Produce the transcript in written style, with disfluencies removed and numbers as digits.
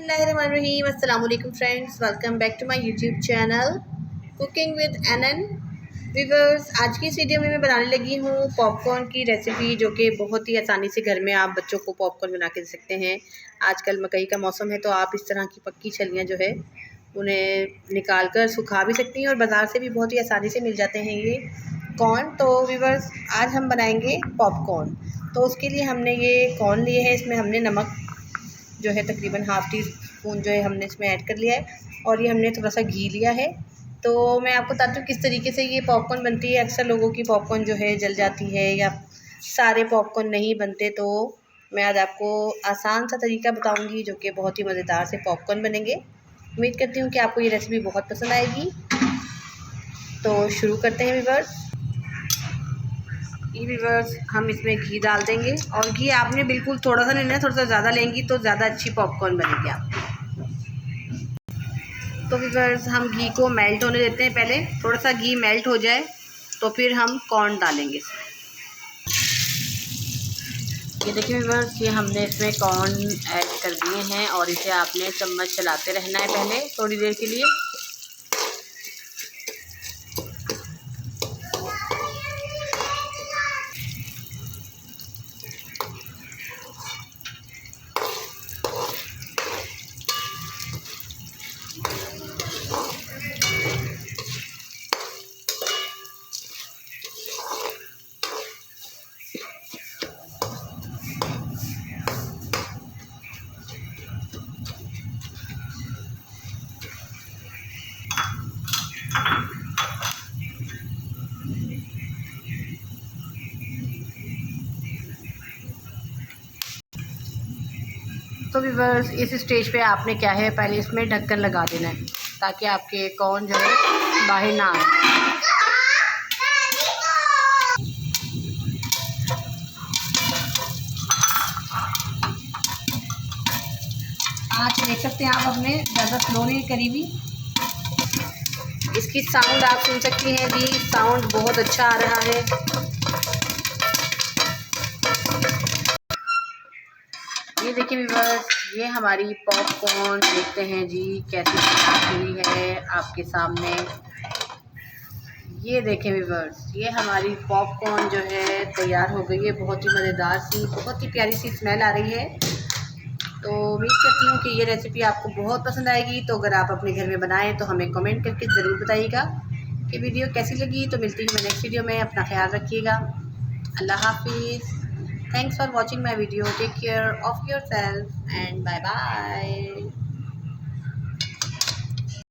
बिस्मिल्लाहिर्रहमानिर्रहीम। अस्सलाम वालेकुम friends, welcome back to my YouTube channel cooking with एनन। व्यूअर्स, आज की इस वीडियो में मैं बनाने लगी हूँ पॉपकॉर्न की रेसिपी, जो कि बहुत ही आसानी से घर में आप बच्चों को पॉपकॉर्न बना के दे सकते हैं। आजकल मकई का मौसम है, तो आप इस तरह की पक्की छलियाँ जो है उन्हें निकाल कर सुखा भी सकती हैं और बाज़ार से भी बहुत ही आसानी से मिल जाते हैं ये कॉर्न। तो व्यूअर्स, आज हम बनाएंगे पॉपकॉर्न। तो उसके लिए हमने ये कॉर्न लिए हैं, इसमें हमने नमक जो है तकरीबन हाफ़ टी स्पून जो है हमने इसमें ऐड कर लिया है, और ये हमने थोड़ा सा घी लिया है। तो मैं आपको बताती हूँ किस तरीके से ये पॉपकॉर्न बनती है। अक्सर लोगों की पॉपकॉर्न जो है जल जाती है या सारे पॉपकॉर्न नहीं बनते, तो मैं आज आपको आसान सा तरीका बताऊँगी जो कि बहुत ही मज़ेदार से पॉपकॉर्न बनेंगे। उम्मीद करती हूँ कि आपको ये रेसिपी बहुत पसंद आएगी। तो शुरू करते हैं व्यूअर्स। व्यूअर्स, हम इसमें घी डाल देंगे, और घी आपने बिल्कुल थोड़ा सा नहीं लेना, थोड़ा सा ज़्यादा लेंगी तो ज़्यादा अच्छी पॉपकॉर्न बनेगी आप। तो व्यूअर्स, हम घी को मेल्ट होने देते हैं। पहले थोड़ा सा घी मेल्ट हो जाए तो फिर हम कॉर्न डालेंगे इसमें। ये देखिए व्यूअर्स, ये हमने इसमें कॉर्न ऐड कर दिए हैं, और इसे आपने चम्मच चलाते रहना है पहले थोड़ी देर के लिए। तो व्यूअर्स, इस स्टेज पे आपने क्या है, पहले इसमें ढक्कन लगा देना है ताकि आपके कॉर्न जो है बाहर ना आए। आँच देख सकते हैं आप अपने, ज़्यादा स्लो नहीं करी हुई। इसकी साउंड आप सुन सकती हैं जी, साउंड बहुत अच्छा आ रहा है। ये देखिए व्यूअर्स, ये हमारी पॉपकॉर्न देखते हैं जी कैसी हुई है आपके सामने। ये देखें व्यूअर्स, ये हमारी पॉपकॉर्न जो है तैयार हो गई है। बहुत ही मज़ेदार सी, बहुत ही प्यारी सी स्मेल आ रही है। तो उम्मीद करती हूँ कि ये रेसिपी आपको बहुत पसंद आएगी। तो अगर आप अपने घर में बनाएं तो हमें कमेंट करके ज़रूर बताइएगा कि वीडियो कैसी लगी। तो मिलती हूँ मैं नेक्स्ट वीडियो में, अपना ख्याल रखिएगा। अल्लाह हाफिज़। Thanks for watching my video. Take care of yourself and bye bye.